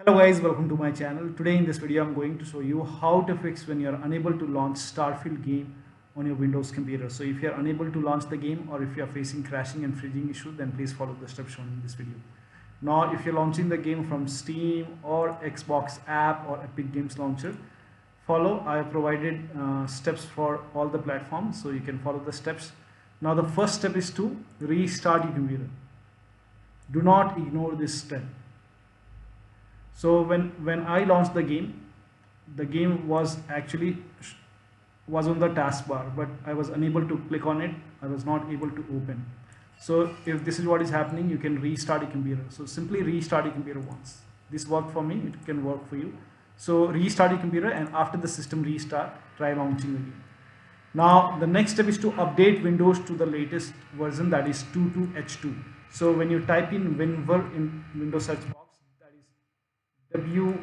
Hello guys, welcome to my channel. Today in this video I'm going to show you how to fix when you're unable to launch Starfield game on your Windows computer. So if you're unable to launch the game or if you're facing crashing and freezing issue, then please follow the steps shown in this video. Now if you're launching the game from Steam or Xbox app or Epic Games Launcher, follow. I have provided steps for all the platforms, so you can follow the steps. Now the first step is to restart your computer. Do not ignore this step. So when I launched the game was actually was on the taskbar, but I was unable to click on it. I was not able to open. So if this is what is happening, you can restart your computer. So simply restart your computer once. This worked for me, it can work for you. So restart your computer, and after the system restart, try launching the game. Now the next step is to update Windows to the latest version, that is 22H2. So when you type in WinVer in Windows search box, that is WINVER,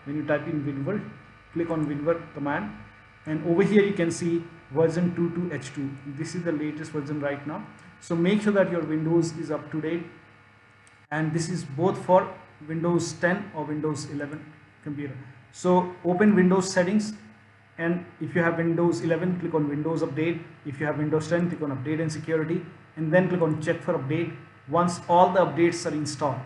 when you type in WinVer, click on WinVer command, and over here you can see version 22H2. This is the latest version right now. So make sure that your Windows is up to date, and this is both for Windows 10 or Windows 11 computer. So open Windows settings, and if you have Windows 11, click on Windows Update. If you have Windows 10, click on Update and Security, and then click on Check for Update. Once all the updates are installed,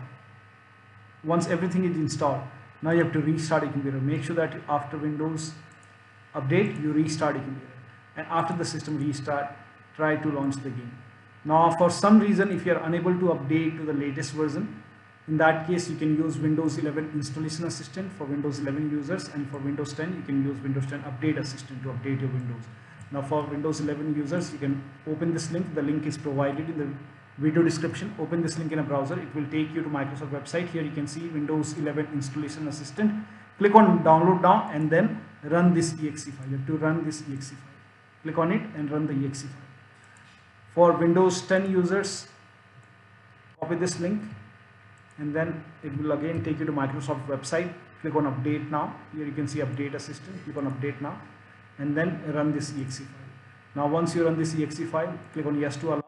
once everything is installed, now you have to restart your computer. Make sure that after Windows Update, you restart your computer, and after the system restart, try to launch the game. Now for some reason, if you are unable to update to the latest version, in that case you can use Windows 11 Installation Assistant for Windows 11 users, and for Windows 10 you can use Windows 10 Update Assistant to update your Windows. Now for Windows 11 users, you can open this link. The link is provided in the video description. Open this link in a browser. It will take you to Microsoft website. Here you can see Windows 11 Installation Assistant. Click on download now and then run this exe file. You have to run this exe file. Click on it and run the exe file. For Windows 10 users, copy this link, and then it will again take you to Microsoft website. Click on update now. Here you can see update assistant. Click on update now and then run this exe file. Now once you run this exe file, click on yes to allow.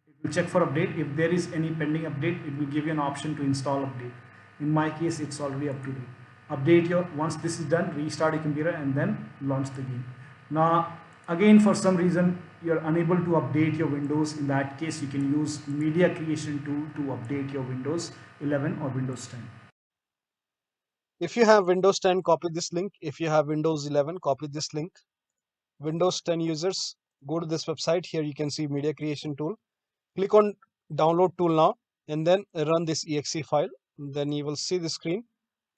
It will check for update. If there is any pending update, it will give you an option to install update. In my case, it's already up to date. Update your, once this is done, restart your computer and then launch the game. Now again, for some reason you're unable to update your Windows. In that case, you can use media creation tool to update your Windows 11 or Windows 10. If you have Windows 10, copy this link. If you have Windows 11, copy this link. Windows 10 users, go to this website. Here you can see media creation tool. Click on download tool now and then run this exe file. Then you will see the screen.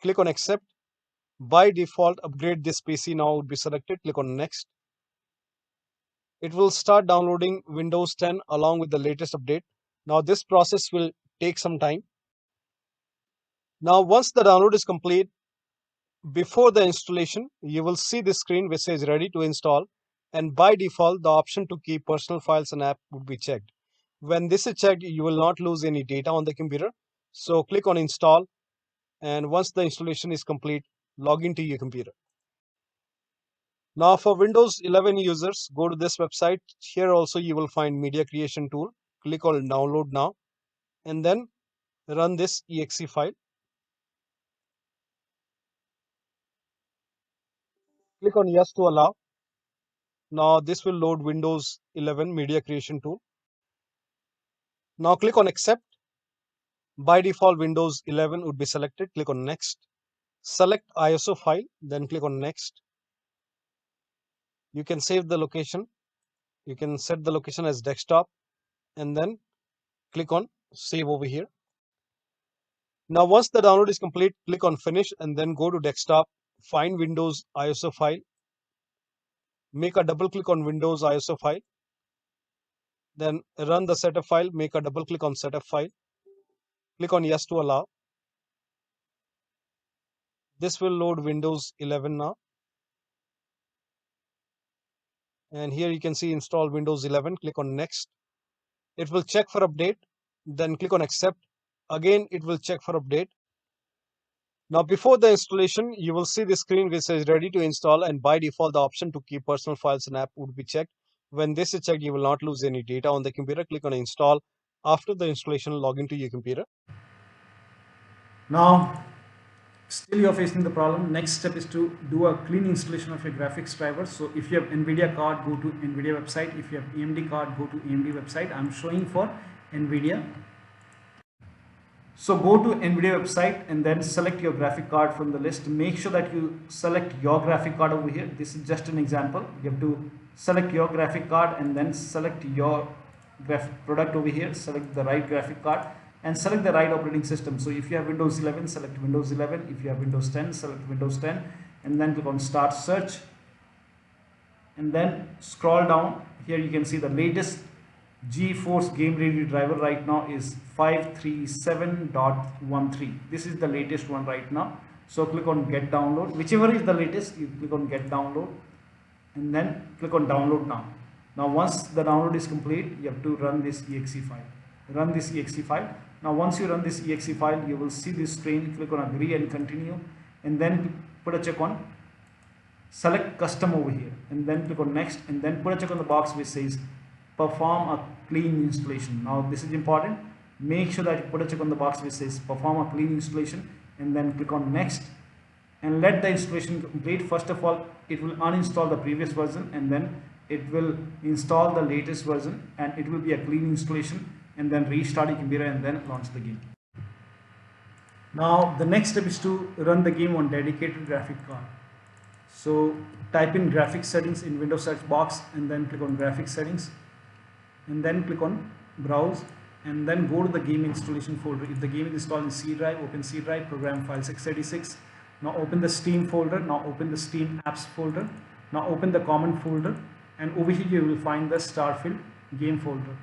Click on accept. By default, upgrade this PC now would be selected. Click on next. It will start downloading Windows 10 along with the latest update. Now this process will take some time. Now once the download is complete, before the installation, you will see this screen which says ready to install, and by default the option to keep personal files and app would be checked. When this is checked, you will not lose any data on the computer. So click on install, and once the installation is complete, log into your computer. Now for Windows 11 users, go to this website. Here also you will find media creation tool. Click on download now and then run this exe file. Click on yes to allow. Now this will load Windows 11 media creation tool. Now click on accept. By default, Windows 11 would be selected. Click on next. Select ISO file, then click on next. You can save the location. You can set the location as desktop and then click on save over here. Now once the download is complete, click on finish and then go to desktop. Find Windows ISO file. Make a double click on Windows ISO file. Then run the setup file. Make a double click on setup file. Click on yes to allow. This will load Windows 11 now. And here you can see install Windows 11. Click on next. It will check for update. Then click on accept. Again, it will check for update. Now before the installation, you will see the screen which says ready to install, and by default the option to keep personal files and app would be checked. When this is checked, you will not lose any data on the computer. Click on install. After the installation, log into your computer. Now still you're facing the problem. Next step is to do a clean installation of your graphics driver. So if you have NVIDIA card, go to NVIDIA website. If you have AMD card, go to AMD website. I'm showing for NVIDIA. So go to NVIDIA website and then select your graphic card from the list. Make sure that you select your graphic card over here. This is just an example. You have to select your graphic card and then select your product over here. Select the right graphic card and select the right operating system. So if you have Windows 11, select Windows 11. If you have Windows 10, select Windows 10 and then click on Start Search and then scroll down. Here you can see the latest GeForce Game Ready driver right now is 537.13. This is the latest one right now. So click on Get Download. Whichever is the latest, you click on Get Download and then click on Download Now. Now once the download is complete, you have to run this exe file. Run this exe file. Now once you run this exe file, you will see this screen. Click on Agree and Continue and then put a check on select Custom over here and then click on Next and then put a check on the box which says perform a clean installation. Now this is important. Make sure that you put a check on the box which says perform a clean installation and then click on Next and let the installation complete. First of all, it will uninstall the previous version and then it will install the latest version and it will be a clean installation and then restart your computer and then launch the game. Now the next step is to run the game on dedicated graphic card. So type in graphics settings in Windows search box and then click on graphics settings and then click on browse and then go to the game installation folder. If the game is installed in C drive, open C drive, program files x86. Now open the Steam folder. Now open the Steam apps folder. Now open the common folder and over here you will find the Starfield game folder.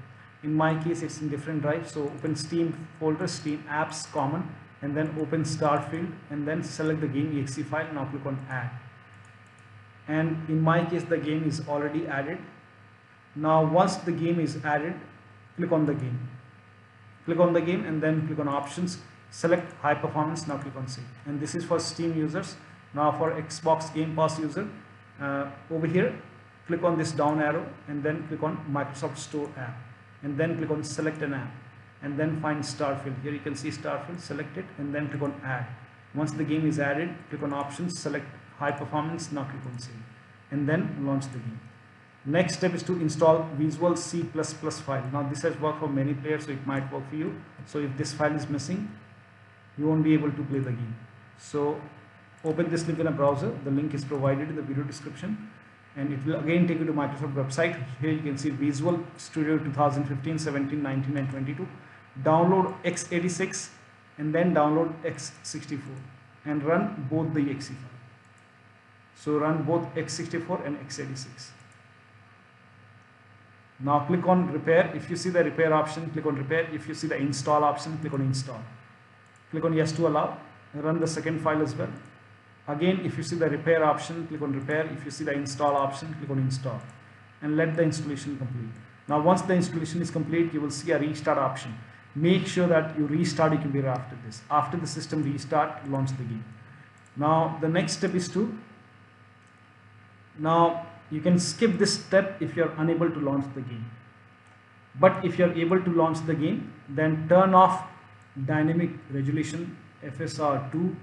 In my case it's in different drive, so open Steam folder, Steam apps common and then open Starfield and then select the game exe file. Now click on add and in my case the game is already added. Now once the game is added, click on the game. Click on the game and then click on options, select high performance. Now click on save and this is for Steam users. Now for Xbox Game Pass user, over here click on this down arrow and then click on Microsoft Store app and then click on select an app and then find Starfield. Here you can see Starfield, select it and then click on add. Once the game is added, click on options, select high performance. Now click on save and then launch the game. Next step is to install Visual C++ file. Now this has worked for many players, so it might work for you. So if this file is missing, you won't be able to play the game. So open this link in a browser. The link is provided in the video description and it will again take you to Microsoft website. Here you can see Visual Studio 2015, 17, 19 and 22. Download x86 and then download x64 and run both the exe file. So run both x64 and x86. Now click on repair. If you see the repair option, click on repair. If you see the install option, click on install. Click on yes to allow. Run the second file as well. Again, if you see the repair option, click on repair. If you see the install option, click on install and let the installation complete. Now once the installation is complete, you will see a restart option. Make sure that you restart your computer after this. After the system restart, launch the game. Now the next step is to, now you can skip this step if you are unable to launch the game. But if you are able to launch the game, then turn off dynamic resolution, FSR2,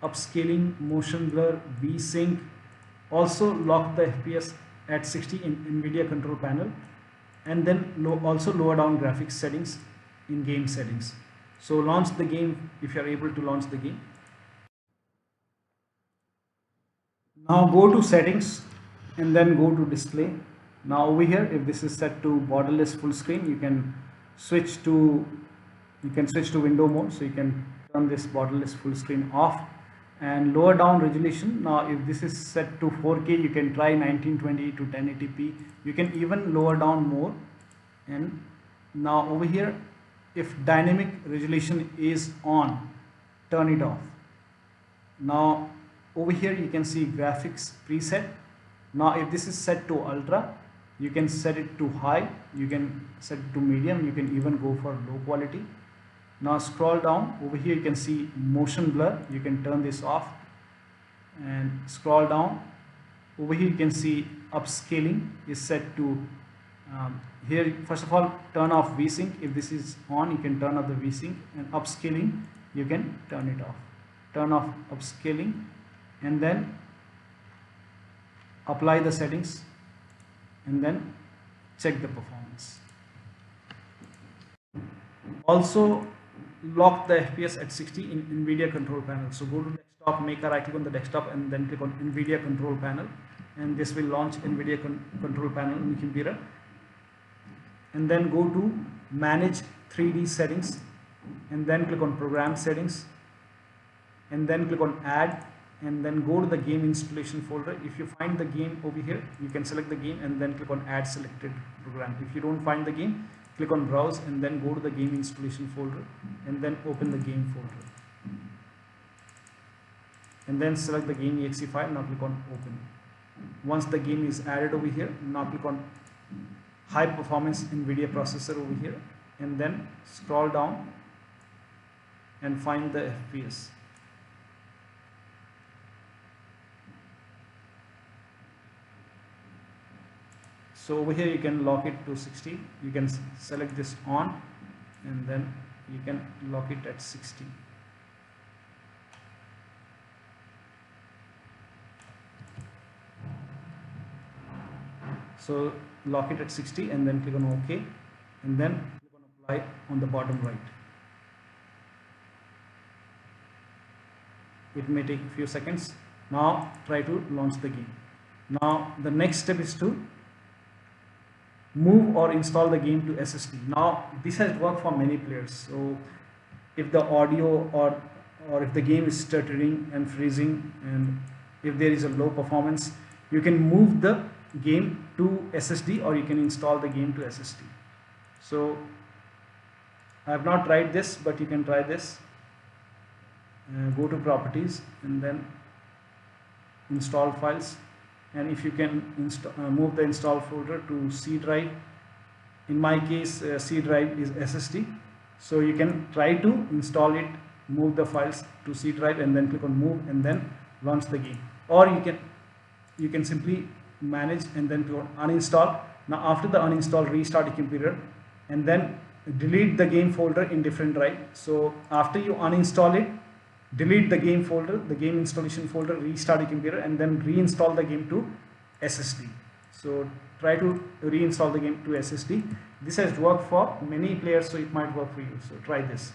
upscaling, motion blur, VSync. Also lock the FPS at 60 in NVIDIA control panel and then also lower down graphics settings in game settings. So launch the game if you are able to launch the game. Now go to settings and then go to display. Now over here, if this is set to borderless full screen, you can switch to window mode. So you can turn this borderless full screen off and lower down resolution. Now if this is set to 4K, you can try 1920 to 1080p. You can even lower down more. And now over here, if dynamic resolution is on, turn it off. Now over here you can see graphics preset. Now if this is set to ultra, you can set it to high, you can set it to medium, you can even go for low quality. Now scroll down, over here you can see motion blur, you can turn this off and scroll down. Over here you can see upscaling is set to, here first of all turn off VSync. If this is on, you can turn off the VSync, and upscaling you can turn it off. Turn off upscaling and then apply the settings and then check the performance. Also lock the FPS at 60 in NVIDIA control panel. So go to desktop, make a right click on the desktop and then click on NVIDIA control panel, and this will launch NVIDIA control panel in the computer. And then go to manage 3D settings and then click on program settings and then click on add and then go to the game installation folder. If you find the game over here, you can select the game and then click on add selected program. If you don't find the game, click on browse and then go to the game installation folder and then open the game folder and then select the game exe file. Now click on open. Once the game is added over here, now click on high performance NVIDIA processor over here and then scroll down and find the FPS. So over here you can lock it to 60. You can select this on and then you can lock it at 60. So lock it at 60 and then click on OK and then click on apply on the bottom right. It may take a few seconds. Now try to launch the game. Now the next step is to move or install the game to SSD. Now this has worked for many players. So if the audio or if the game is stuttering and freezing and if there is a low performance, you can move the game to SSD or you can install the game to SSD. So I have not tried this, but you can try this. Go to properties and then install files, and if you can move the install folder to C drive. In my case C drive is SSD, so you can try to install it, move the files to C drive and then click on move and then launch the game. Or you can simply manage and then click on uninstall. Now after the uninstall, restart your computer and then delete the game folder in different drive. So after you uninstall it, delete the game folder, the game installation folder, restart your computer and then reinstall the game to SSD. So try to reinstall the game to SSD. This has worked for many players, so it might work for you. So try this.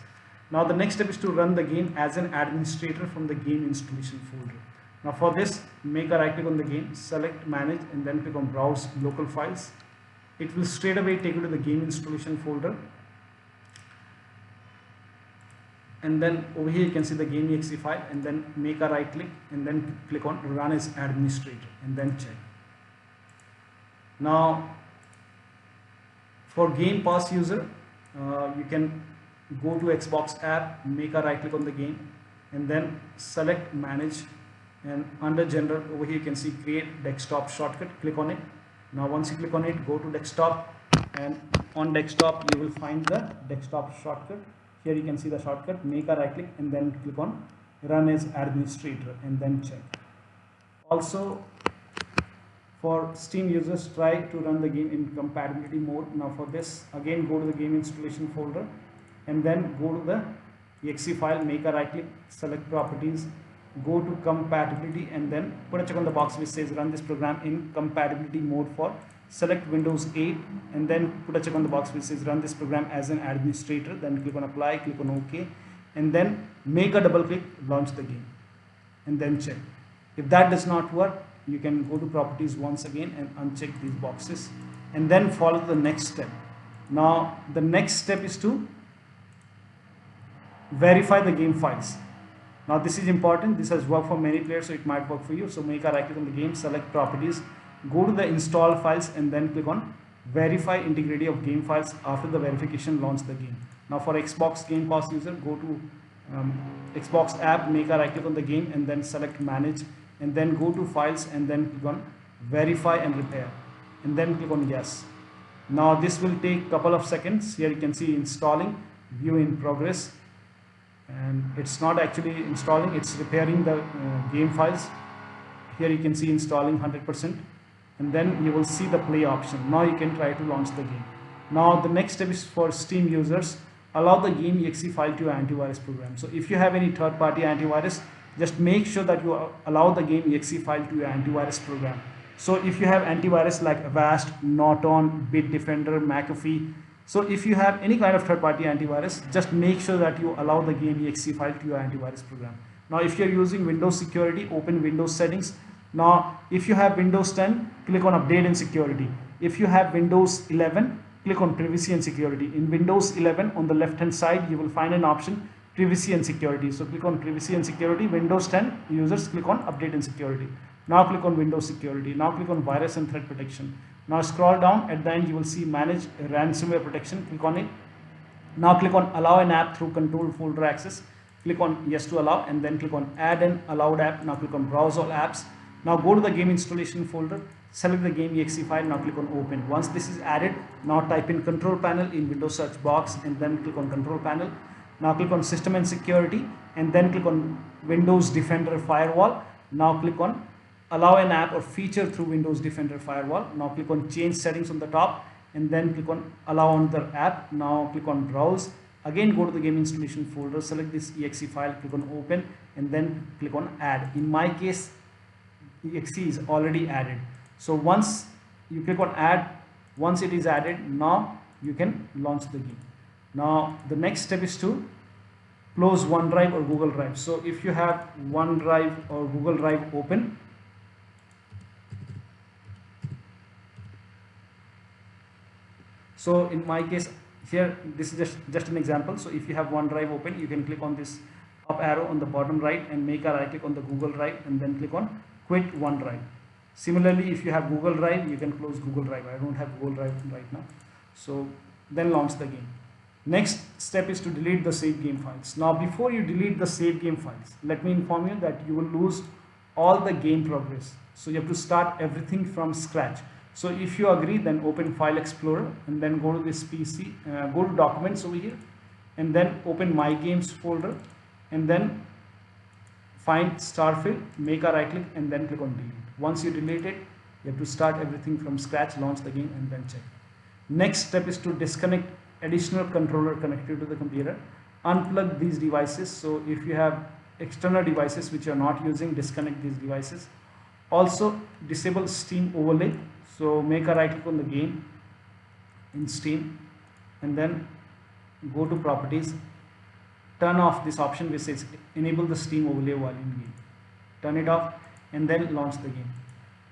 Now the next step is to run the game as an administrator from the game installation folder. Now for this, make a right click on the game, select manage and then click on browse local files. It will straight away take you to the game installation folder. And then over here you can see the game exe file and then make a right click and then click on run as administrator and then check. Now for Game Pass user, you can go to Xbox app, make a right click on the game and then select manage, and under general over here you can see create desktop shortcut, click on it. Now once you click on it, go to desktop and on desktop you will find the desktop shortcut. Here you can see the shortcut, make a right click and then click on run as administrator and then check. Also for Steam users, try to run the game in compatibility mode. Now for this, again go to the game installation folder and then go to the exe file, make a right click, select properties, go to compatibility and then put a check on the box which says run this program in compatibility mode for select Windows 8 and then put a check on the box which says run this program as an administrator, then click on apply, click on OK and then make a double click, launch the game and then check. If that does not work, you can go to properties once again and uncheck these boxes and then follow the next step. Now the next step is to verify the game files. Now this is important, this has worked for many players, so it might work for you. So make a right click on the game, select properties, go to the install files and then click on verify integrity of game files. After the verification, launch the game. Now for Xbox Game Pass user, go to Xbox app, make a right click on the game and then select manage and then go to files and then click on verify and repair and then click on yes. Now this will take a couple of seconds. Here you can see installing, view in progress, and it's not actually installing, it's repairing the game files. Here you can see installing 100% and then you will see the play option. Now you can try to launch the game. Now the next step is for Steam users. allow the game exe file to your antivirus program. So if you have any third-party antivirus, just make sure that you allow the game exe file to your antivirus program. So if you have antivirus like Avast, Norton, Bitdefender, McAfee, so if you have any kind of third-party antivirus, just make sure that you allow the game exe file to your antivirus program. Now if you're using Windows security, open Windows settings. Now if you have Windows 10, click on update and security. If you have Windows 11, click on privacy and security. In Windows 11, on the left hand side, you will find an option privacy and security. So click on privacy and security. Windows 10 users, click on update and security. Now click on Windows security. Now click on virus and threat protection. Now scroll down, at the end you will see manage ransomware protection. Click on it. Now click on allow an app through control folder access. Click on yes to allow, and then click on add an allowed app. Now click on browse all apps. Now go to the game installation folder, select the game exe file. Now click on open. Once this is added, now type in control panel in Windows search box, and then click on control panel. Now click on system and security, and then click on Windows Defender firewall. Now click on allow an app or feature through Windows Defender firewall. Now click on change settings on the top, and then click on allow on the app. Now click on browse. Again go to the game installation folder, select this exe file, click on open, and then click on add. In my case, exe is already added. So once you click on add, once it is added, now you can launch the game. Now the next step is to close OneDrive or Google Drive. So if you have OneDrive or Google Drive open, so in my case here, this is just an example. So if you have OneDrive open, you can click on this up arrow on the bottom right and make a right click on the Google Drive, and then click on quit OneDrive. Similarly, if you have Google Drive, you can close Google Drive. I don't have Google Drive right now. So then launch the game. Next step is to delete the save game files. Now before you delete the save game files, let me inform you that you will lose all the game progress. So you have to start everything from scratch. So if you agree, then open File Explorer, and then go to this PC, go to Documents over here, and then open My Games folder, and then find Starfield, make a right click, and then click on delete. Once you delete it, you have to start everything from scratch, launch the game, and then check. Next step is to disconnect additional controller connected to the computer. Unplug these devices. So if you have external devices which you are not using, disconnect these devices. Also disable Steam overlay. So make a right click on the game in Steam, and then go to properties, turn off this option which says enable the Steam overlay while in game. Turn it off, and then launch the game.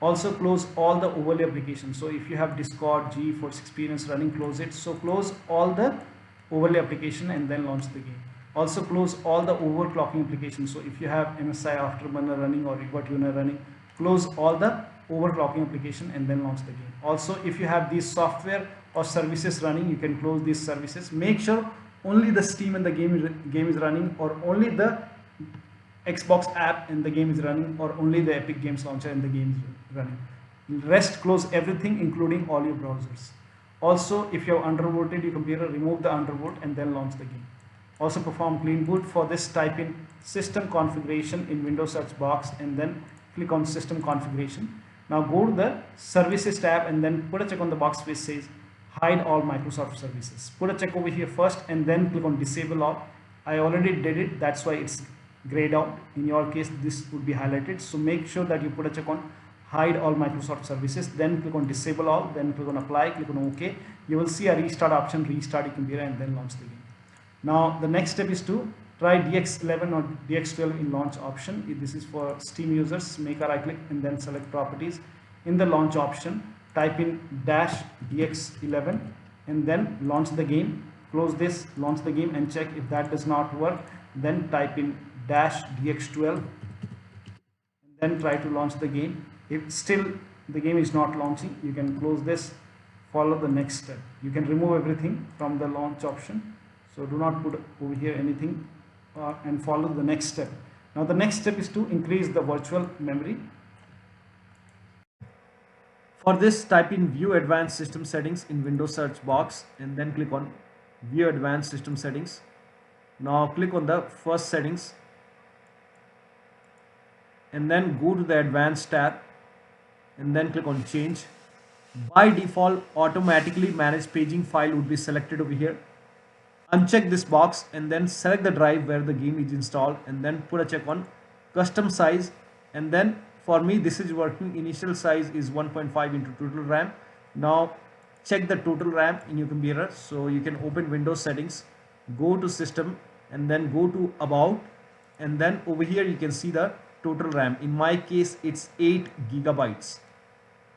Also close all the overlay applications. So if you have Discord, GeForce Experience running, close it. So close all the overlay application and then launch the game. Also close all the overclocking applications. So if you have MSI Afterburner running or RiverTuner running, close all the overclocking application and then launch the game. Also, if you have these software or services running, you can close these services. Make sure only the Steam and the game is running, or only the Xbox app and the game is running, or only the Epic Games Launcher and the game is running. Rest, close everything including all your browsers. Also, if you have undervolted your computer, remove the undervolt and then launch the game. Also perform clean boot. For this, type in system configuration in Windows search box and then click on system configuration. Now go to the services tab and then put a check on the box which says hide all Microsoft services. Put a check over here first and then click on disable all. I already did it, that's why it's grayed out. In your case, this would be highlighted. So make sure that you put a check on hide all Microsoft services, then click on disable all, then click on apply, click on OK. You will see a restart option, restart your computer and then launch the game. Now the next step is to try DX11 or DX12 in launch option. This is for Steam users. Make a right click and then select properties. In the launch option, type in -DX11 and then launch the game. Close this, launch the game and check. If that does not work, then type in -DX12 and then try to launch the game. If still the game is not launching, you can close this, follow the next step. You can remove everything from the launch option. So do not put over here anything and follow the next step. Now the next step is to increase the virtual memory. For this, type in view advanced system settings in Windows search box and then click on view advanced system settings. Now click on the first settings and then go to the advanced tab and then click on change. By default, automatically manage paging file would be selected over here. uncheck this box and then select the drive where the game is installed and then put a check on custom size, and then for me this is working. Initial size is 1.5 into total RAM. Now check the total RAM in your computer, so you can open Windows settings, go to system and then go to about, and then over here you can see the total RAM. In my case it's 8 gigabytes,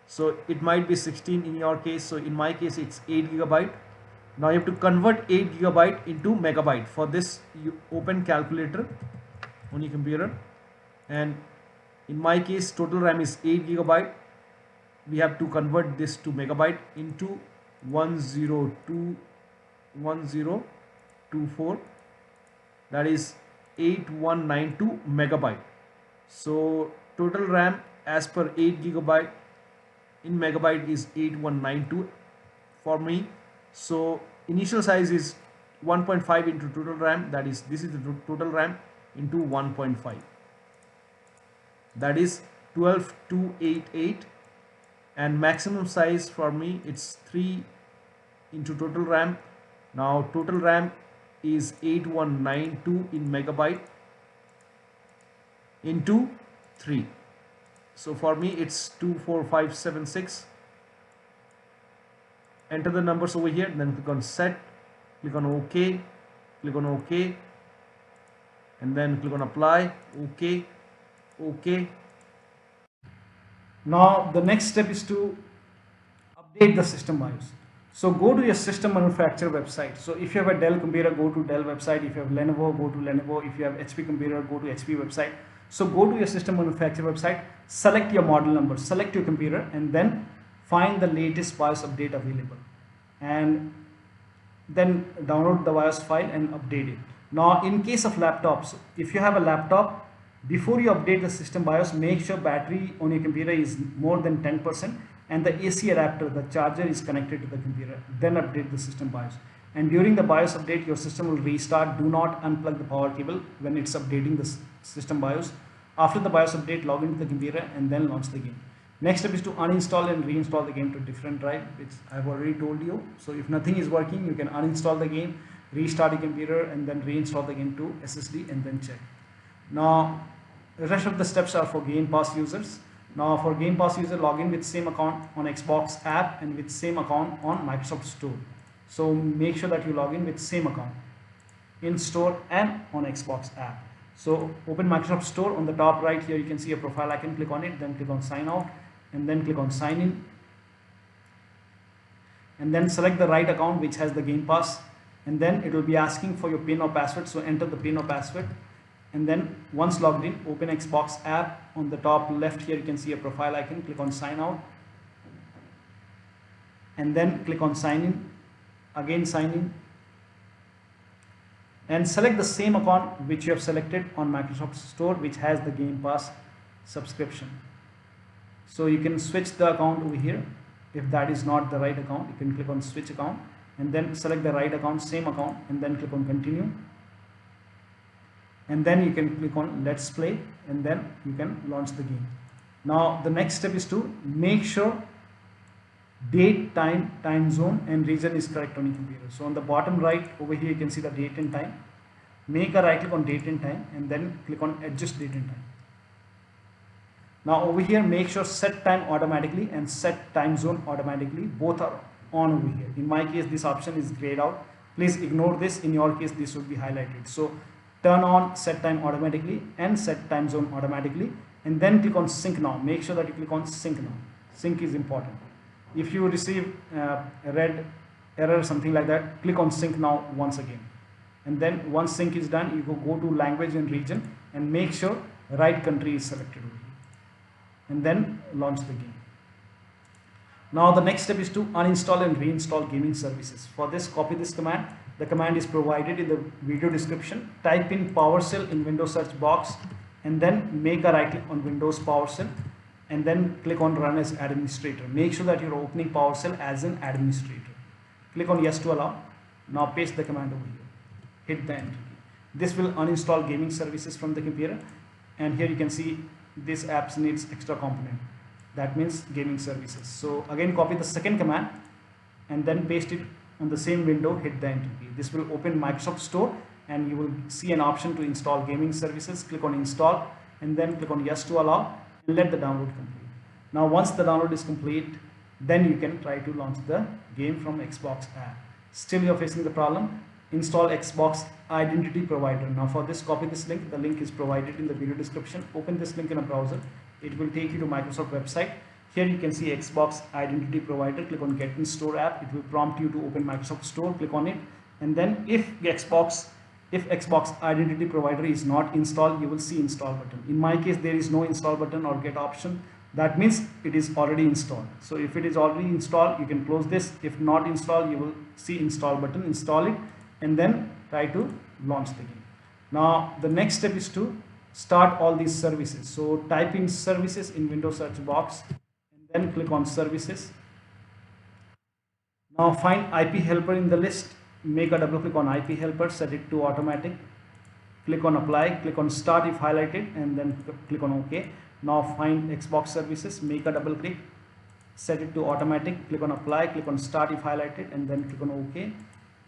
so it might be 16 in your case, so in my case it's 8 gigabyte. Now you have to convert 8 gigabyte into megabyte. For this you open calculator on your computer, and in my case total RAM is 8 gigabyte. We have to convert this to megabyte into 1024, that is 8192 megabyte. So total RAM as per 8 gigabyte in megabyte is 8192 for me. So initial size is 1.5 into total RAM, that is this is the total RAM into 1.5, that is 12288, and maximum size for me it's 3 into total RAM. Now total RAM is 8192 in megabyte into 3, so for me it's 24576. Enter the numbers over here, then click on set, click on OK, click on OK, and then click on apply, OK, OK. Now the next step is to update the system BIOS. So go to your system manufacturer website. So if you have a Dell computer, go to Dell website. If you have Lenovo, go to Lenovo. If you have HP computer, go to HP website. So go to your system manufacturer website, select your model number, select your computer, and then find the latest BIOS update available, and then download the BIOS file and update it. Now in case of laptops, if you have a laptop, before you update the system BIOS, make sure battery on your computer is more than 10% and the AC adapter, the charger, is connected to the computer. Then update the system BIOS. And during the BIOS update, your system will restart. Do not unplug the power cable when it's updating the system BIOS. After the BIOS update, log into the computer and then launch the game. Next step is to uninstall and reinstall the game to different drive, which I've already told you. So if nothing is working, you can uninstall the game, restart the computer, and then reinstall the game to SSD and then check. Now the rest of the steps are for Game Pass users. Now for Game Pass user, log in with same account on Xbox app and with same account on Microsoft Store. So make sure that you log in with same account in store and on Xbox app. So open Microsoft Store. On the top right here you can see a profile icon, click on it, then click on sign out and then click on sign in, and then select the right account which has the Game Pass, and then it will be asking for your PIN or password. So enter the PIN or password, and then once logged in, open Xbox app. On the top left here you can see a profile icon, click on sign out and then click on sign in, again sign in, and select the same account which you have selected on Microsoft Store which has the Game Pass subscription. So you can switch the account over here. If that is not the right account, you can click on switch account and then select the right account, same account, and then click on continue, and then you can click on let's play, and then you can launch the game. Now the next step is to make sure date, time zone and region is correct on your computer. So on the bottom right over here you can see the date and time. Make a right click on date and time and then click on adjust date and time. Now over here make sure set time automatically and set time zone automatically, both are on over here. In my case this option is grayed out, please ignore this. In your case this would be highlighted. So turn on set time automatically and set time zone automatically, and then click on sync now. Make sure that you click on sync now. Sync is important. If you receive a red error or something like that, click on sync now once again, and then once sync is done you go to language and region and make sure right country is selected over here, and then launch the game. Now the next step is to uninstall and reinstall gaming services. For this, copy this command. The command is provided in the video description. Type in PowerShell in Windows search box and then make a right click on Windows PowerShell and then click on run as administrator. Make sure that you're opening PowerShell as an administrator. Click on yes to allow. Now paste the command over here. Hit the enter key. This will uninstall gaming services from the computer, and here you can see this apps needs extra component. That means gaming services. So again copy the second command and then paste it on the same window, hit the enter key. This will open Microsoft Store and you will see an option to install gaming services. Click on install and then click on yes to allow and let the download complete. Now once the download is complete, then you can try to launch the game from Xbox app. Still you're facing the problem, install Xbox identity provider. Now for this, copy this link. The link is provided in the video description. Open this link in a browser. It will take you to Microsoft website. Here you can see Xbox identity provider. Click on get in store app. It will prompt you to open Microsoft Store. Click on it, and then if Xbox identity provider is not installed, you will see install button. In my case, there is no install button or get option. That means it is already installed. So if it is already installed, you can close this. If not installed, you will see install button. Install it and then try to launch the game. Now the next step is to start all these services. So type in services in Windows search box and then click on services. Now find IP helper in the list. Make a double click on IP helper, set it to automatic. Click on apply, click on start if highlighted and then click on OK. Now find Xbox services, make a double click, set it to automatic, click on apply, click on start if highlighted and then click on OK.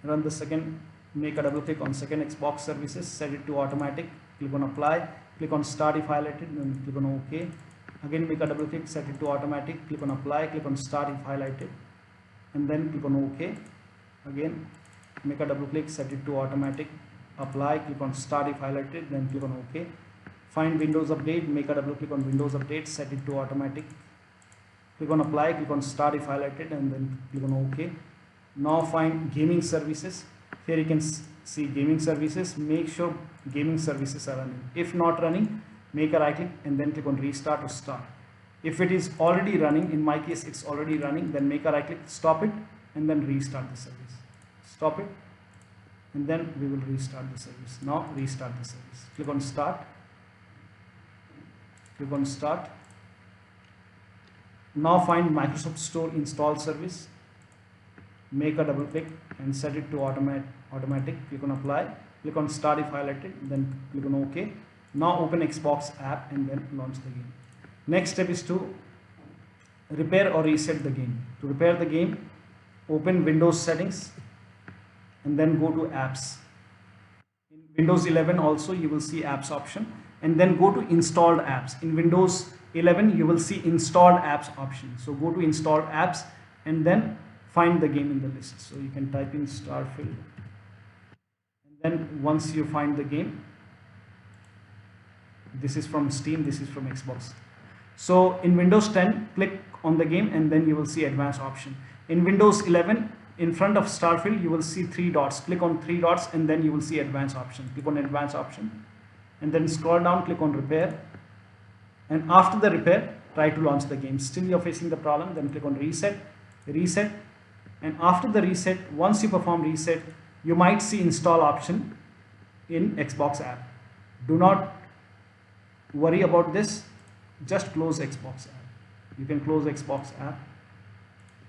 Run the second, make a double click on second Xbox services, set it to automatic, click on apply, click on start if highlighted and then click on OK. Again make a double click, set it to automatic, click on apply, click on start if highlighted and then click on OK. Again make a double click, set it to automatic, apply, click on start if highlighted, then click on OK. Find Windows Update, make a double click on Windows Update, set it to automatic, click on apply, click on start if highlighted and then click on OK. Now find gaming services. Here you can see gaming services. Make sure gaming services are running. If not running, make a right click and then click on restart or start. If it is already running, in my case it's already running, then make a right click, stop it and then restart the service. Stop it and then we will restart the service. Now restart the service. Click on start. Click on start. Now find Microsoft Store install service. Make a double click and set it to automatic. Click on apply. Click on start if highlighted. Then click on OK. Now open Xbox app and then launch the game. Next step is to repair or reset the game. To repair the game, open Windows settings and then go to apps. In Windows 11 also you will see apps option and then go to installed apps. In Windows 11 you will see installed apps option. So go to installed apps and then find the game in the list. So you can type in Starfield and then once you find the game, this is from Steam, this is from Xbox. So in Windows 10 click on the game and then you will see advanced option. In Windows 11 in front of Starfield you will see 3 dots. Click on 3 dots and then you will see advanced option. Click on advanced option and then scroll down, click on repair, and after the repair try to launch the game. Still you're facing the problem, then click on reset, and after the reset, once you perform reset, you might see install option in Xbox app. Do not worry about this, just close Xbox app. You can close Xbox app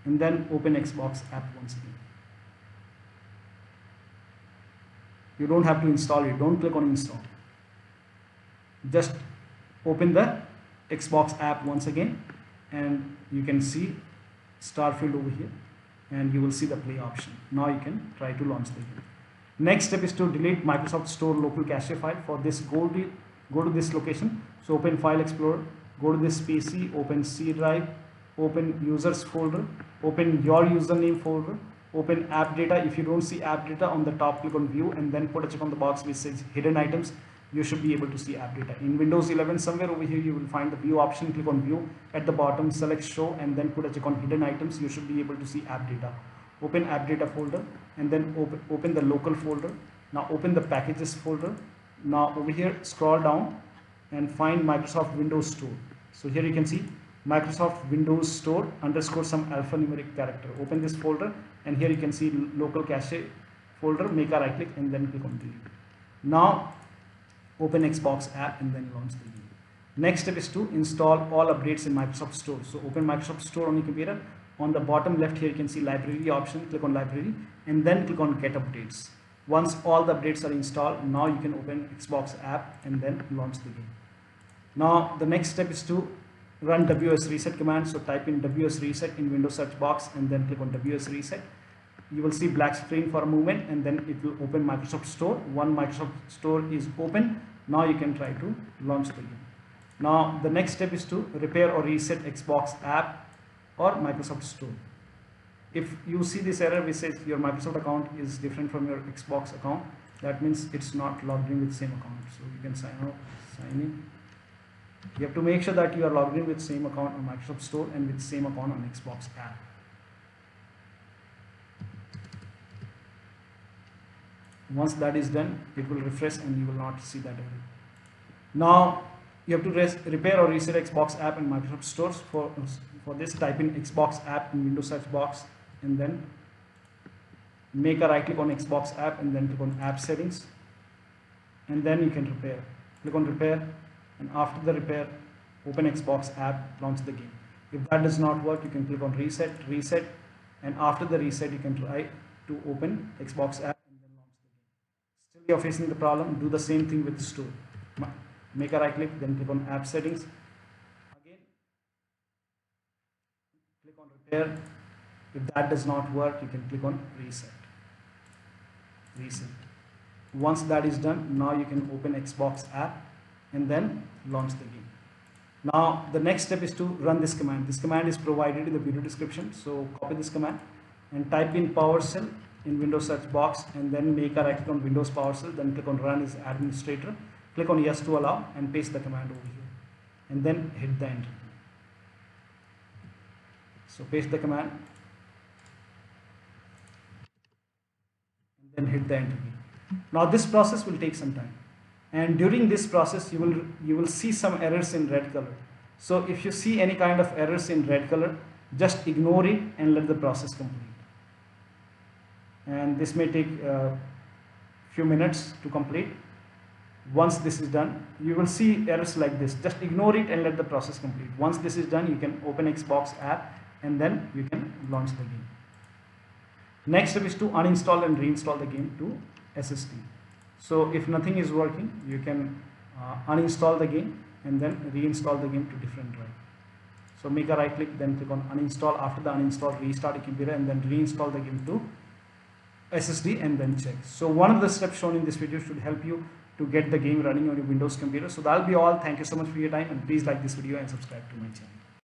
and then open Xbox app once again. You don't have to install it, don't click on install. Just open the Xbox app once again and you can see Starfield over here and you will see the play option. Now you can try to launch the game. Next step is to delete Microsoft Store local cache file. For this, go to this location. So open File Explorer, go to this PC, open C drive, open users folder, open your username folder, open app data. If you don't see app data on the top, click on view and then put a check on the box which says hidden items. You should be able to see app data. In Windows 11 somewhere over here you will find the view option. Click on view, at the bottom select show and then put a check on hidden items. You should be able to see app data. Open app data folder and then open the local folder. Now open the packages folder. Now over here scroll down and find Microsoft Windows Store. So here you can see Microsoft Windows Store _ some alphanumeric character. Open this folder and here you can see local cache folder. Make a right click and then click on delete. Now open Xbox app and then launch the game. Next step is to install all updates in Microsoft Store. So open Microsoft Store on your computer. On the bottom left here you can see library option. Click on library and then click on get updates. Once all the updates are installed, now you can open Xbox app and then launch the game. Now the next step is to run WS reset command. So type in WS reset in Windows search box and then click on WS reset. you will see black screen for a moment, and then it will open Microsoft Store. One Microsoft Store is open. Now you can try to launch the game. Now the next step is to repair or reset Xbox app or Microsoft Store. If you see this error which says your Microsoft account is different from your Xbox account, that means it's not logged in with the same account. So you can sign out, sign in. You have to make sure that you are logged in with same account on Microsoft Store and with same account on Xbox app. Once that is done, it will refresh and you will not see that error. Now you have to repair or reset Xbox app and Microsoft Stores. For this, type in Xbox app in Windows search box, and then make a right click on Xbox app and then click on app settings, and then you can repair. Click on repair, and after the repair, open Xbox app, launch the game. If that does not work, you can click on reset, and after the reset you can try to open Xbox app and then launch the game. Still you are facing the problem, do the same thing with the store. Make a right click, then click on app settings. Again, click on repair. If that does not work, you can click on reset. Once that is done, now you can open Xbox app and then launch the game. Now the next step is to run this command. This command is provided in the video description. So copy this command and type in PowerShell in Windows search box, and then make a right click on Windows PowerShell, then click on run as administrator. Click on yes to allow and paste the command over here, and then hit the enter key. So paste the command and then hit the enter key. Now this process will take some time, and during this process you will see some errors in red color. So if you see any kind of errors in red color, just ignore it and let the process complete. And this may take a few minutes to complete. Once this is done, you will see errors like this. Just ignore it and let the process complete. Once this is done, you can open Xbox app and then you can launch the game. Next step is to uninstall and reinstall the game to SSD. So if nothing is working, you can uninstall the game and then reinstall the game to different drive. So make a right click, then click on uninstall. After the uninstall, restart your computer and then reinstall the game to SSD and then check. So one of the steps shown in this video should help you to get the game running on your Windows computer. So that'll be all. Thank you so much for your time, and please like this video and subscribe to my channel.